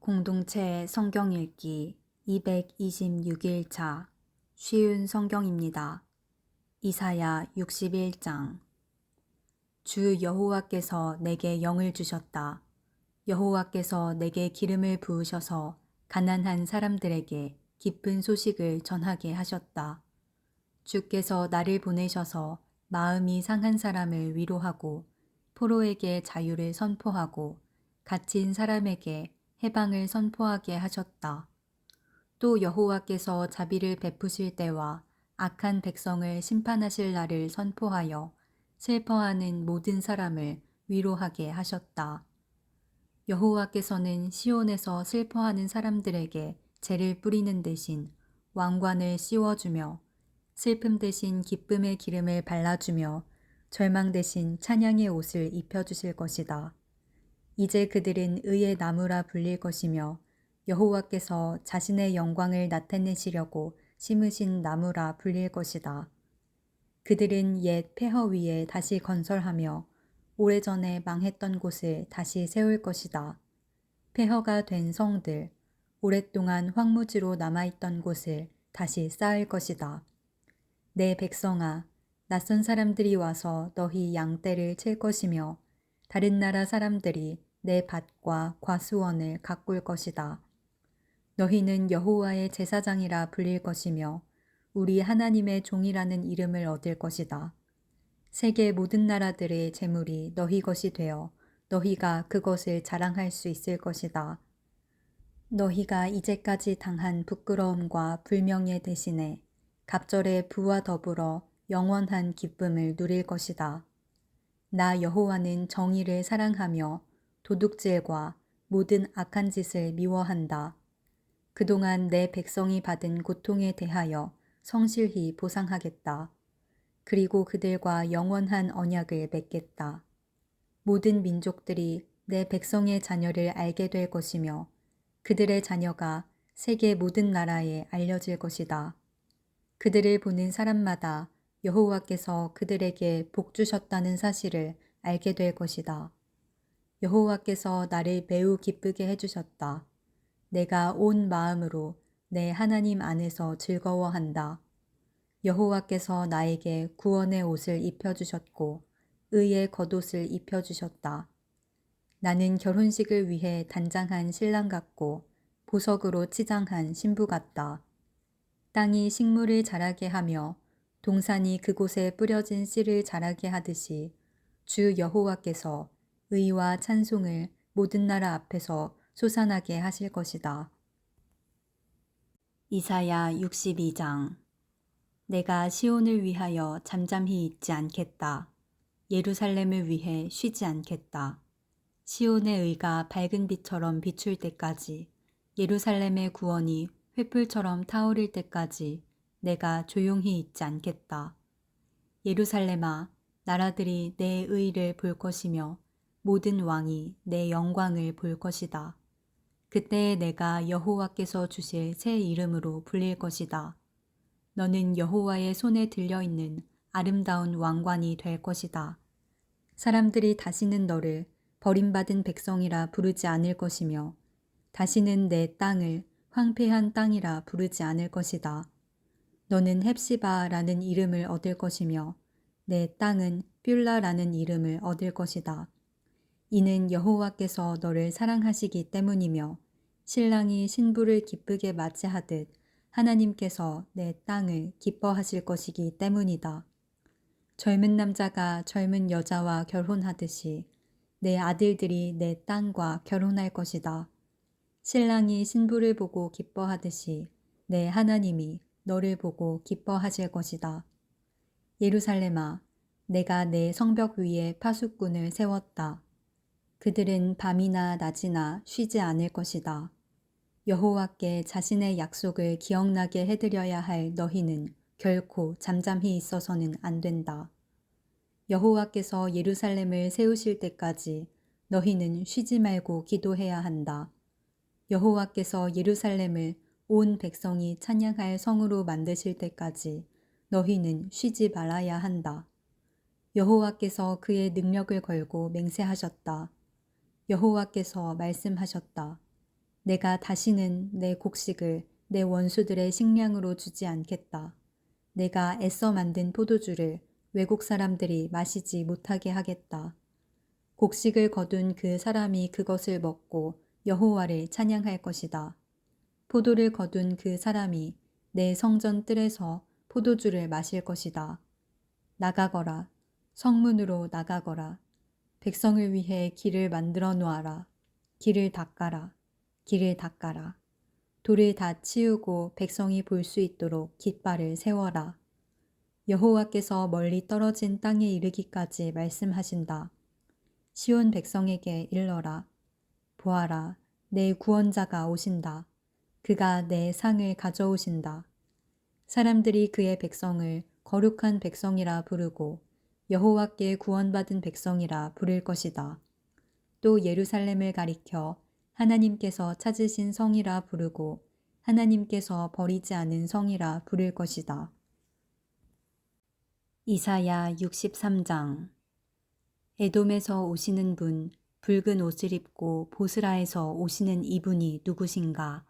공동체 성경 읽기 226일차 쉬운 성경입니다. 이사야 61장. 주 여호와께서 내게 영을 주셨다. 여호와께서 내게 기름을 부으셔서 가난한 사람들에게 기쁜 소식을 전하게 하셨다. 주께서 나를 보내셔서 마음이 상한 사람을 위로하고 포로에게 자유를 선포하고 갇힌 사람에게 해방을 선포하게 하셨다. 또 여호와께서 자비를 베푸실 때와 악한 백성을 심판하실 날을 선포하여 슬퍼하는 모든 사람을 위로하게 하셨다. 여호와께서는 시온에서 슬퍼하는 사람들에게 재를 뿌리는 대신 왕관을 씌워주며 슬픔 대신 기쁨의 기름을 발라주며 절망 대신 찬양의 옷을 입혀주실 것이다. 이제 그들은 의의 나무라 불릴 것이며 여호와께서 자신의 영광을 나타내시려고 심으신 나무라 불릴 것이다. 그들은 옛 폐허 위에 다시 건설하며 오래전에 망했던 곳을 다시 세울 것이다. 폐허가 된 성들, 오랫동안 황무지로 남아있던 곳을 다시 쌓을 것이다. 내 백성아, 낯선 사람들이 와서 너희 양떼를 칠 것이며 다른 나라 사람들이 내 밭과 과수원을 가꿀 것이다. 너희는 여호와의 제사장이라 불릴 것이며 우리 하나님의 종이라는 이름을 얻을 것이다. 세계 모든 나라들의 재물이 너희 것이 되어 너희가 그것을 자랑할 수 있을 것이다. 너희가 이제까지 당한 부끄러움과 불명예 대신에 갑절의 부와 더불어 영원한 기쁨을 누릴 것이다. 나 여호와는 정의를 사랑하며 도둑질과 모든 악한 짓을 미워한다. 그동안 내 백성이 받은 고통에 대하여 성실히 보상하겠다. 그리고 그들과 영원한 언약을 맺겠다. 모든 민족들이 내 백성의 자녀를 알게 될 것이며 그들의 자녀가 세계 모든 나라에 알려질 것이다. 그들을 보는 사람마다 여호와께서 그들에게 복 주셨다는 사실을 알게 될 것이다. 여호와께서 나를 매우 기쁘게 해주셨다. 내가 온 마음으로 내 하나님 안에서 즐거워한다. 여호와께서 나에게 구원의 옷을 입혀주셨고 의의 겉옷을 입혀주셨다. 나는 결혼식을 위해 단장한 신랑 같고 보석으로 치장한 신부 같다. 땅이 식물을 자라게 하며 동산이 그곳에 뿌려진 씨를 자라게 하듯이 주 여호와께서 의와 찬송을 모든 나라 앞에서 솟아나게 하실 것이다. 이사야 62장. 내가 시온을 위하여 잠잠히 있지 않겠다. 예루살렘을 위해 쉬지 않겠다. 시온의 의가 밝은 빛처럼 비출 때까지, 예루살렘의 구원이 횃불처럼 타오를 때까지 내가 조용히 있지 않겠다. 예루살렘아, 나라들이 내 의를 볼 것이며 모든 왕이 내 영광을 볼 것이다. 그때에 내가 여호와께서 주실 새 이름으로 불릴 것이다. 너는 여호와의 손에 들려있는 아름다운 왕관이 될 것이다. 사람들이 다시는 너를 버림받은 백성이라 부르지 않을 것이며 다시는 내 땅을 황폐한 땅이라 부르지 않을 것이다. 너는 헵시바라는 이름을 얻을 것이며 내 땅은 뷸라라는 이름을 얻을 것이다. 이는 여호와께서 너를 사랑하시기 때문이며 신랑이 신부를 기쁘게 맞이하듯 하나님께서 내 땅을 기뻐하실 것이기 때문이다. 젊은 남자가 젊은 여자와 결혼하듯이 내 아들들이 내 땅과 결혼할 것이다. 신랑이 신부를 보고 기뻐하듯이 내 하나님이 너를 보고 기뻐하실 것이다. 예루살렘아, 내가 내 성벽 위에 파수꾼을 세웠다. 그들은 밤이나 낮이나 쉬지 않을 것이다. 여호와께 자신의 약속을 기억나게 해드려야 할 너희는 결코 잠잠히 있어서는 안 된다. 여호와께서 예루살렘을 세우실 때까지 너희는 쉬지 말고 기도해야 한다. 여호와께서 예루살렘을 온 백성이 찬양할 성으로 만드실 때까지 너희는 쉬지 말아야 한다. 여호와께서 그의 능력을 걸고 맹세하셨다. 여호와께서 말씀하셨다. 내가 다시는 내 곡식을 내 원수들의 식량으로 주지 않겠다. 내가 애써 만든 포도주를 외국 사람들이 마시지 못하게 하겠다. 곡식을 거둔 그 사람이 그것을 먹고 여호와를 찬양할 것이다. 포도를 거둔 그 사람이 내 성전 뜰에서 포도주를 마실 것이다. 나가거라. 성문으로 나가거라. 백성을 위해 길을 만들어 놓아라. 길을 닦아라. 길을 닦아라. 돌을 다 치우고 백성이 볼 수 있도록 깃발을 세워라. 여호와께서 멀리 떨어진 땅에 이르기까지 말씀하신다. 시온 백성에게 일러라. 보아라, 내 구원자가 오신다. 그가 내 상을 가져오신다. 사람들이 그의 백성을 거룩한 백성이라 부르고 여호와께 구원받은 백성이라 부를 것이다. 또 예루살렘을 가리켜 하나님께서 찾으신 성이라 부르고 하나님께서 버리지 않은 성이라 부를 것이다. 이사야 63장. 에돔에서 오시는 분, 붉은 옷을 입고 보스라에서 오시는 이분이 누구신가?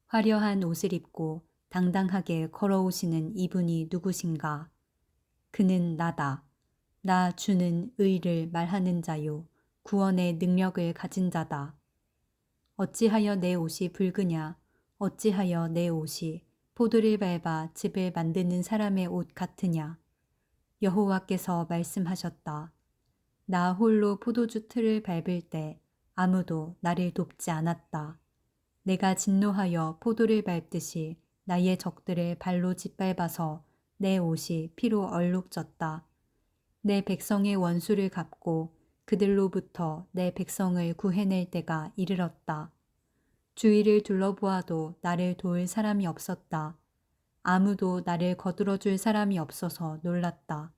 화려한 옷을 입고 당당하게 걸어오시는 이분이 누구신가? 그는 나다. 나 주는 의를 말하는 자요. 구원의 능력을 가진 자다. 어찌하여 내 옷이 붉으냐? 어찌하여 내 옷이 포도를 밟아 집을 만드는 사람의 옷 같으냐? 여호와께서 말씀하셨다. 나 홀로 포도주 틀을 밟을 때 아무도 나를 돕지 않았다. 내가 진노하여 포도를 밟듯이 나의 적들을 발로 짓밟아서 내 옷이 피로 얼룩졌다. 내 백성의 원수를 갚고 그들로부터 내 백성을 구해낼 때가 이르렀다. 주위를 둘러보아도 나를 도울 사람이 없었다. 아무도 나를 거들어줄 사람이 없어서 놀랐다.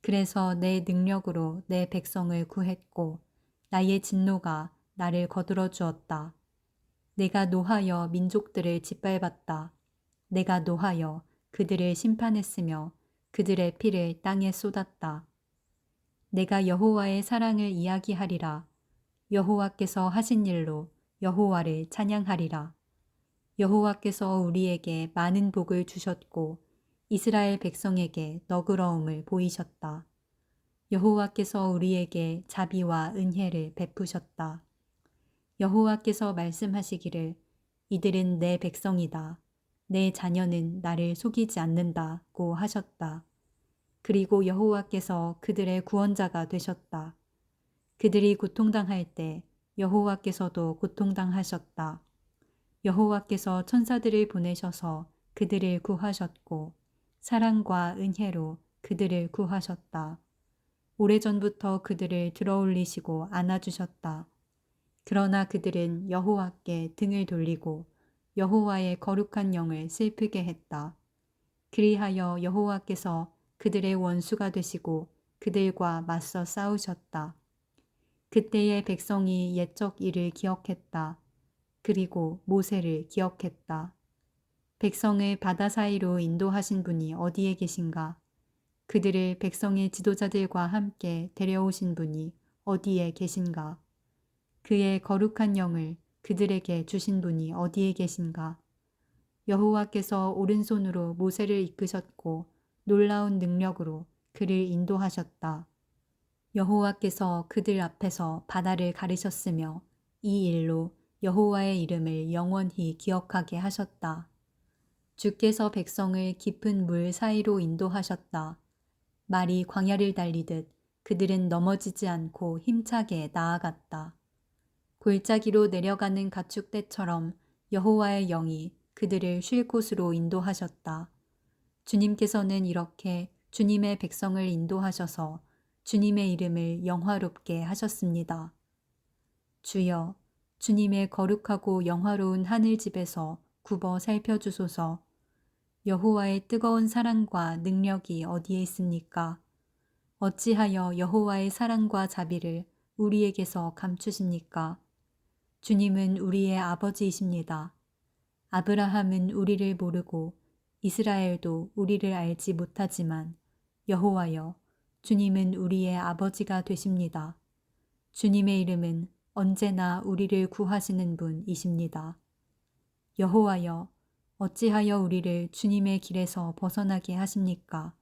그래서 내 능력으로 내 백성을 구했고 나의 진노가 나를 거들어 주었다. 내가 노하여 민족들을 짓밟았다. 내가 노하여 그들을 심판했으며 그들의 피를 땅에 쏟았다. 내가 여호와의 사랑을 이야기하리라. 여호와께서 하신 일로 여호와를 찬양하리라. 여호와께서 우리에게 많은 복을 주셨고 이스라엘 백성에게 너그러움을 보이셨다. 여호와께서 우리에게 자비와 은혜를 베푸셨다. 여호와께서 말씀하시기를 이들은 내 백성이다. 내 자녀는 나를 속이지 않는다고 하셨다. 그리고 여호와께서 그들의 구원자가 되셨다. 그들이 고통당할 때 여호와께서도 고통당하셨다. 여호와께서 천사들을 보내셔서 그들을 구하셨고 사랑과 은혜로 그들을 구하셨다. 오래전부터 그들을 들어올리시고 안아주셨다. 그러나 그들은 여호와께 등을 돌리고 여호와의 거룩한 영을 슬프게 했다. 그리하여 여호와께서 그들의 원수가 되시고 그들과 맞서 싸우셨다. 그때의 백성이 옛적 일을 기억했다. 그리고 모세를 기억했다. 백성을 바다 사이로 인도하신 분이 어디에 계신가? 그들을 백성의 지도자들과 함께 데려오신 분이 어디에 계신가? 그의 거룩한 영을 그들에게 주신 분이 어디에 계신가? 여호와께서 오른손으로 모세를 이끄셨고 놀라운 능력으로 그를 인도하셨다. 여호와께서 그들 앞에서 바다를 가르셨으며 이 일로 여호와의 이름을 영원히 기억하게 하셨다. 주께서 백성을 깊은 물 사이로 인도하셨다. 말이 광야를 달리듯 그들은 넘어지지 않고 힘차게 나아갔다. 골짜기로 내려가는 가축대처럼 여호와의 영이 그들을 쉴 곳으로 인도하셨다. 주님께서는 이렇게 주님의 백성을 인도하셔서 주님의 이름을 영화롭게 하셨습니다. 주여, 주님의 거룩하고 영화로운 하늘집에서 굽어 살펴주소서. 여호와의 뜨거운 사랑과 능력이 어디에 있습니까? 어찌하여 여호와의 사랑과 자비를 우리에게서 감추십니까? 주님은 우리의 아버지이십니다. 아브라함은 우리를 모르고 이스라엘도 우리를 알지 못하지만 여호와여, 주님은 우리의 아버지가 되십니다. 주님의 이름은 언제나 우리를 구하시는 분이십니다. 여호와여, 어찌하여 우리를 주님의 길에서 벗어나게 하십니까?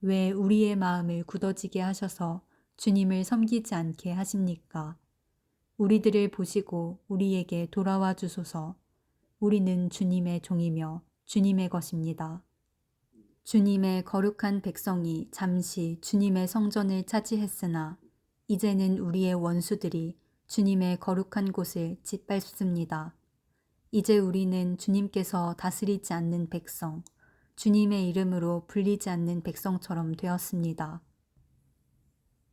왜 우리의 마음을 굳어지게 하셔서 주님을 섬기지 않게 하십니까? 우리들을 보시고 우리에게 돌아와 주소서. 우리는 주님의 종이며 주님의 것입니다. 주님의 거룩한 백성이 잠시 주님의 성전을 차지했으나 이제는 우리의 원수들이 주님의 거룩한 곳을 짓밟습니다. 이제 우리는 주님께서 다스리지 않는 백성, 주님의 이름으로 불리지 않는 백성처럼 되었습니다.